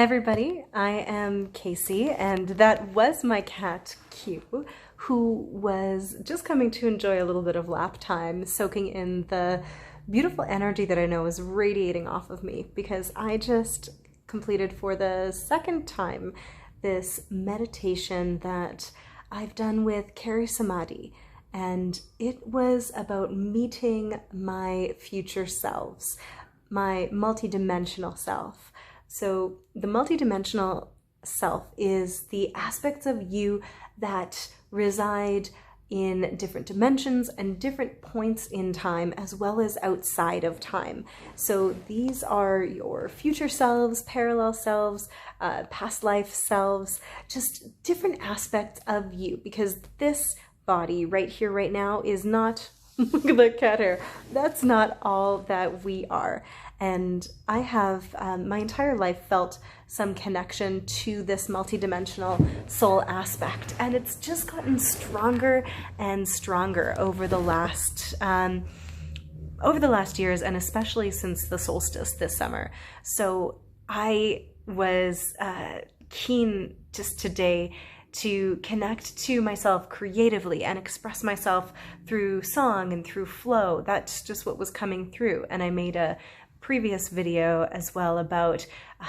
Everybody, I am Casey, and that was my cat Q, who was just coming to enjoy a little bit of lap time, soaking in the beautiful energy that I know is radiating off of me, because I just completed for the second time this meditation that I've done with Carrie Samadhi, and it was about meeting my future selves, my multidimensional self. So the multidimensional self is the aspects of you that reside in different dimensions and different points in time, as well as outside of time. So these are your future selves, parallel selves, past life selves, just different aspects of you, because this body right here, right now is not, look at that cat hair, that's not all that we are. And I have my entire life felt some connection to this multidimensional soul aspect, and it's just gotten stronger and stronger over the last years, and especially since the solstice this summer. So I was keen just today to connect to myself creatively and express myself through song and through flow. That's just what was coming through, and I made a previous video as well about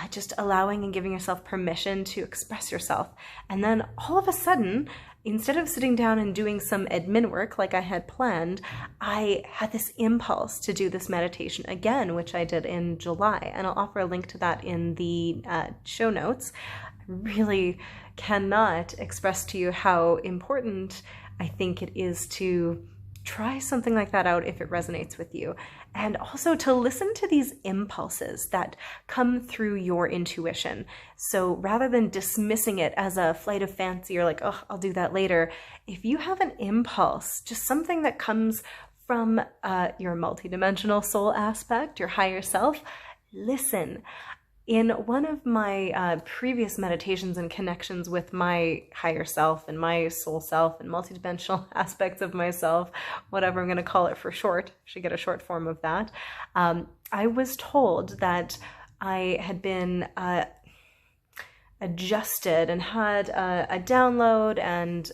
just allowing and giving yourself permission to express yourself. And then all of a sudden, instead of sitting down and doing some admin work like I had planned, I had this impulse to do this meditation again, which I did in July, and I'll offer a link to that in the show notes. I really cannot express to you how important I think it is to try something like that out if it resonates with you, and also to listen to these impulses that come through your intuition. So rather than dismissing it as a flight of fancy or like, oh, I'll do that later, if you have an impulse, just something that comes from your multidimensional soul aspect, your higher self, listen. In one of my previous meditations and connections with my higher self and my soul self and multidimensional aspects of myself, whatever I'm going to call it for short, should get a short form of that, I was told that I had been adjusted and had a download and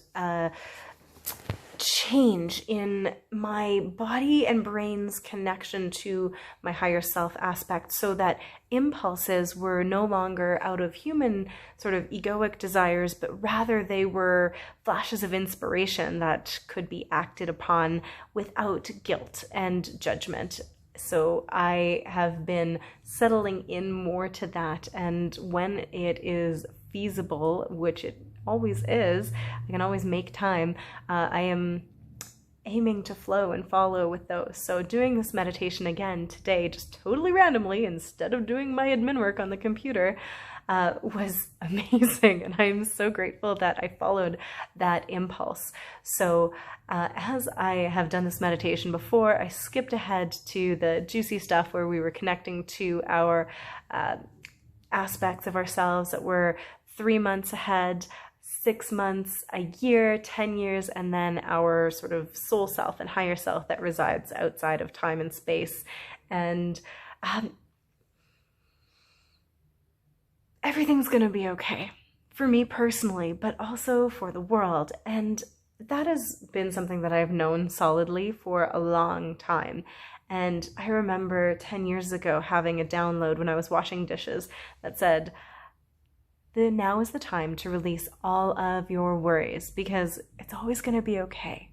change in my body and brain's connection to my higher self aspect, so that impulses were no longer out of human sort of egoic desires, but rather they were flashes of inspiration that could be acted upon without guilt and judgment. So I have been settling in more to that, and when it is feasible, which it always is, I can always make time, I am aiming to flow and follow with those. So doing this meditation again today, just totally randomly, instead of doing my admin work on the computer, was amazing, and I'm so grateful that I followed that impulse. So as I have done this meditation before, I skipped ahead to the juicy stuff where we were connecting to our aspects of ourselves that were 3 months ahead, 6 months, a year, 10 years, and then our sort of soul self and higher self that resides outside of time and space. And everything's gonna be okay for me personally, but also for the world. And that has been something that I've known solidly for a long time. And I remember 10 years ago having a download when I was washing dishes that said, now is the time to release all of your worries, because it's always going to be okay.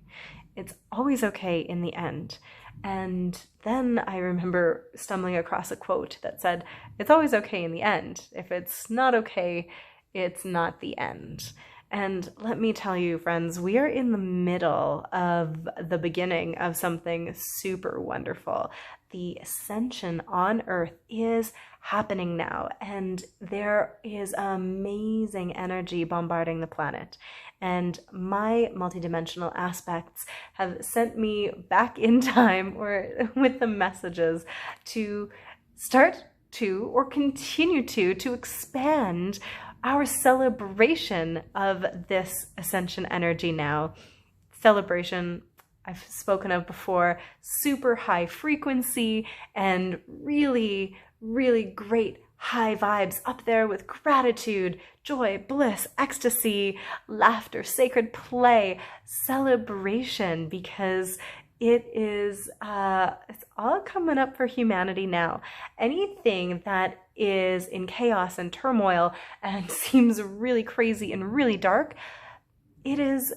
It's always okay in the end. And then I remember stumbling across a quote that said, it's always okay in the end. If it's not okay, it's not the end. And let me tell you, friends, we are in the middle of the beginning of something super wonderful. The ascension on Earth is happening now, and there is amazing energy bombarding the planet. And my multidimensional aspects have sent me back in time, or with the messages, to start to, or continue to expand our celebration of this ascension energy now. Celebration, I've spoken of before, super high frequency and really, really great high vibes, up there with gratitude, joy, bliss, ecstasy, laughter, sacred play, celebration, because it is, it's all coming up for humanity now. Anything that is in chaos and turmoil and seems really crazy and really dark, it is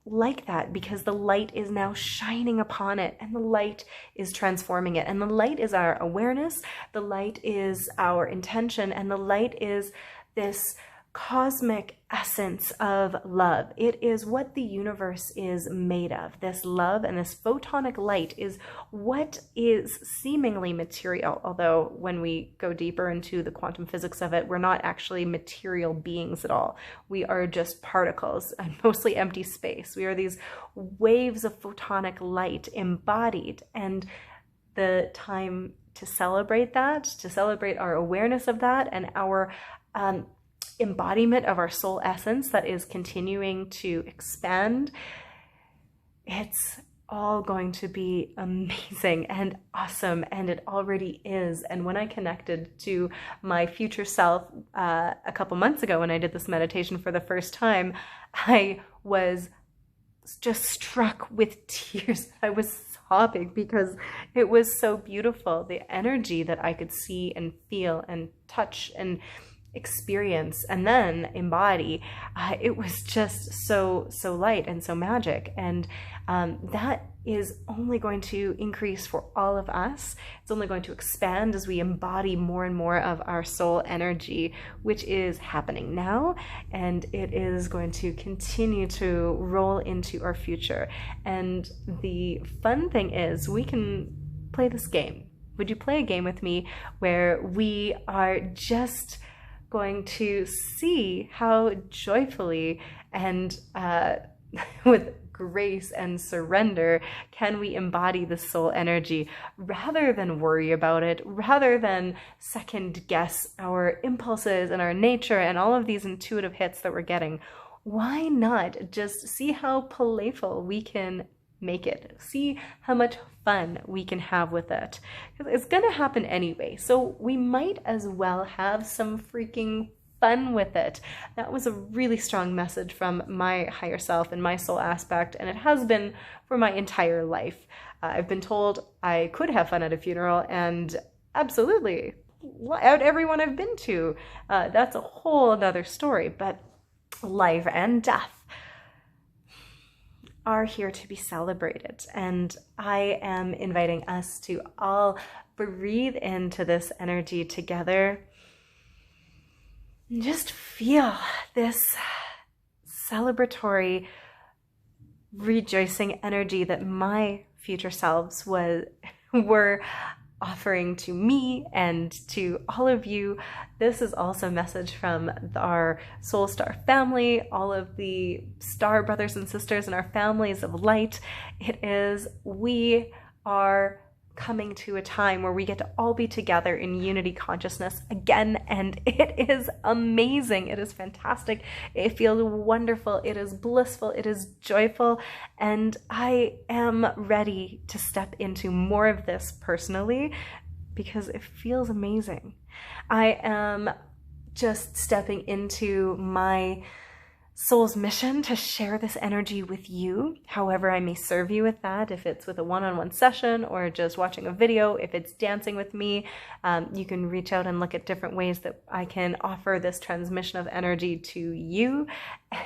like that because the light is now shining upon it, and the light is transforming it. And the light is our awareness, the light is our intention, and the light is this cosmic essence of love. It is what the universe is made of. This love and this photonic light is what is seemingly material, although when we go deeper into the quantum physics of it, we're not actually material beings at all. We are just particles and mostly empty space. We are these waves of photonic light embodied, and the time to celebrate that, to celebrate our awareness of that and our embodiment of our soul essence that is continuing to expand, it's all going to be amazing and awesome, and it already is. And when I connected to my future self a couple months ago when I did this meditation for the first time, I was just struck with tears. I was sobbing because it was so beautiful. The energy that I could see and feel and touch and experience and then embody, it was just so light and so magic. And that is only going to increase for all of us. It's only going to expand as we embody more and more of our soul energy, which is happening now, and it is going to continue to roll into our future. And the fun thing is we can play this game. Would you play a game with me where we are just going to see how joyfully and with grace and surrender can we embody the soul energy rather than worry about it, rather than second guess our impulses and our nature and all of these intuitive hits that we're getting. Why not just see how playful we can make it? See how much fun we can have with it. It's gonna happen anyway, so we might as well have some freaking fun with it. That was a really strong message from my higher self and my soul aspect, and it has been for my entire life. I've been told I could have fun at a funeral, and absolutely, out everyone I've been to. That's a whole another story, but life and death are here to be celebrated. And I am inviting us to all breathe into this energy together. And just feel this celebratory, rejoicing energy that my future selves were offering to me and to all of you. This is also a message from our Soul Star family, all of the star brothers and sisters in our families of light. It is, we are coming to a time where we get to all be together in unity consciousness again, and it is amazing. It is fantastic. It feels wonderful. It is blissful. It is joyful, and I am ready to step into more of this personally because it feels amazing. I am just stepping into my soul's mission to share this energy with you, however I may serve you with that, if it's with a one-on-one session or just watching a video, if it's dancing with me. You can reach out and look at different ways that I can offer this transmission of energy to you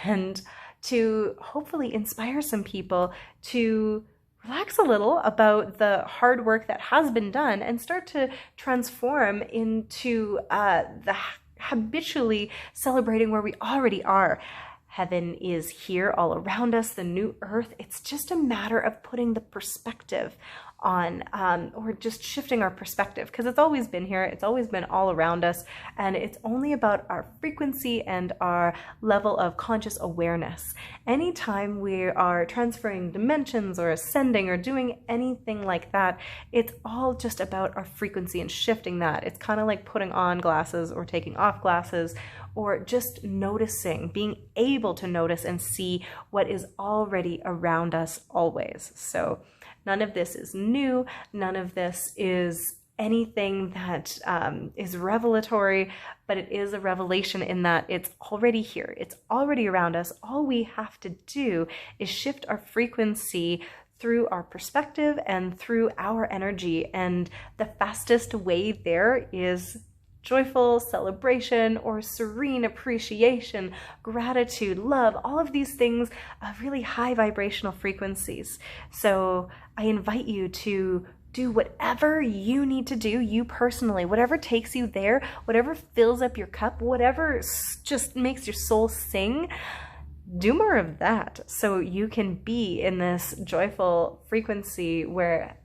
and to hopefully inspire some people to relax a little about the hard work that has been done and start to transform into the habitually celebrating where we already are. Heaven is here all around us, the new earth. It's just a matter of putting the perspective on, or just shifting our perspective, because it's always been here. It's always been all around us. And it's only about our frequency and our level of conscious awareness. Anytime we are transferring dimensions or ascending or doing anything like that, it's all just about our frequency and shifting that. It's kind of like putting on glasses or taking off glasses, or just noticing, being able to notice and see what is already around us always. So none of this is new. None of this is anything that is revelatory, but it is a revelation in that it's already here. It's already around us. All we have to do is shift our frequency through our perspective and through our energy. And the fastest way there is joyful celebration or serene appreciation, gratitude, love, all of these things of really high vibrational frequencies. So I invite you to do whatever you need to do, you personally, whatever takes you there, whatever fills up your cup, whatever just makes your soul sing. Do more of that so you can be in this joyful frequency where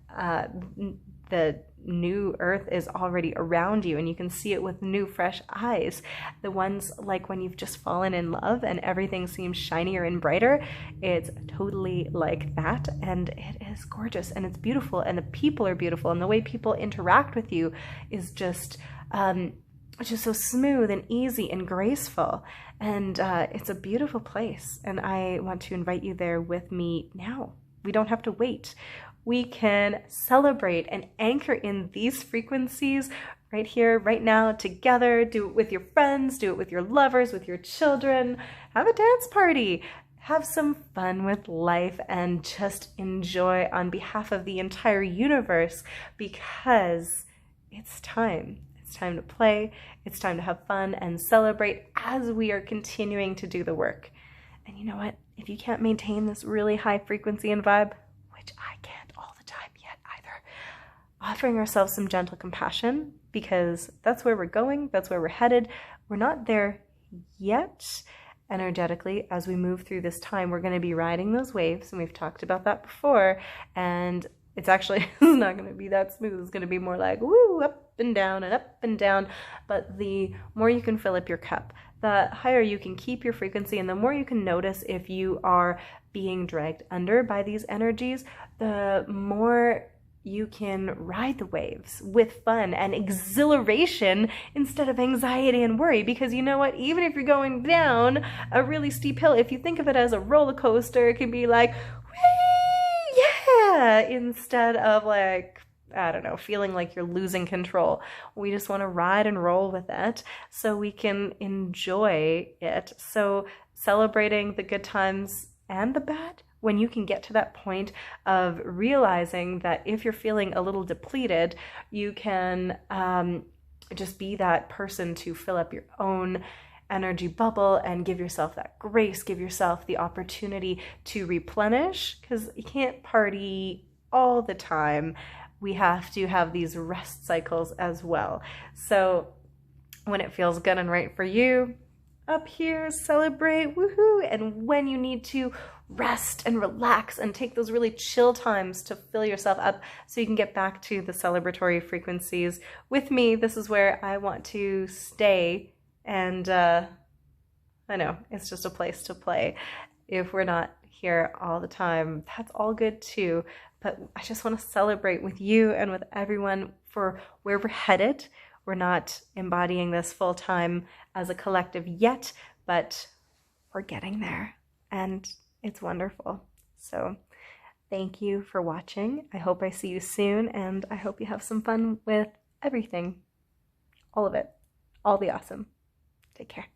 the new earth is already around you and you can see it with new fresh eyes. The ones like when you've just fallen in love and everything seems shinier and brighter, it's totally like that, and it is gorgeous and it's beautiful and the people are beautiful and the way people interact with you is just so smooth and easy and graceful, and it's a beautiful place, and I want to invite you there with me now. We don't have to wait. We can celebrate and anchor in these frequencies right here, right now, together. Do it with your friends, do it with your lovers, with your children. Have a dance party. Have some fun with life and just enjoy on behalf of the entire universe, because it's time. It's time to play. It's time to have fun and celebrate as we are continuing to do the work. And you know what? If you can't maintain this really high frequency and vibe, which I can't all the time yet either, offering ourselves some gentle compassion, because that's where we're going, that's where we're headed. We're not there yet energetically. As we move through this time, we're going to be riding those waves, and we've talked about that before, and it's actually not going to be that smooth. It's going to be more like woo, up and down and up and down. But the more you can fill up your cup, the higher you can keep your frequency, and the more you can notice if you are being dragged under by these energies, the more you can ride the waves with fun and exhilaration instead of anxiety and worry. Because you know what? Even if you're going down a really steep hill, if you think of it as a roller coaster, it can be like, whee, yeah, instead of like, I don't know, feeling like you're losing control. We just want to ride and roll with it so we can enjoy it. So celebrating the good times and the bad, when you can get to that point of realizing that if you're feeling a little depleted, you can just be that person to fill up your own energy bubble and give yourself that grace, give yourself the opportunity to replenish, because you can't party all the time. We have to have these rest cycles as well. So when it feels good and right for you, up here, celebrate, woohoo. And when you need to, rest and relax and take those really chill times to fill yourself up so you can get back to the celebratory frequencies. With me, this is where I want to stay, and I know it's just a place to play. If we're not here all the time, that's all good too. But I just want to celebrate with you and with everyone for where we're headed. We're not embodying this full time as a collective yet, but we're getting there, and it's wonderful. So thank you for watching. I hope I see you soon, and I hope you have some fun with everything. All of it. All the awesome. Take care.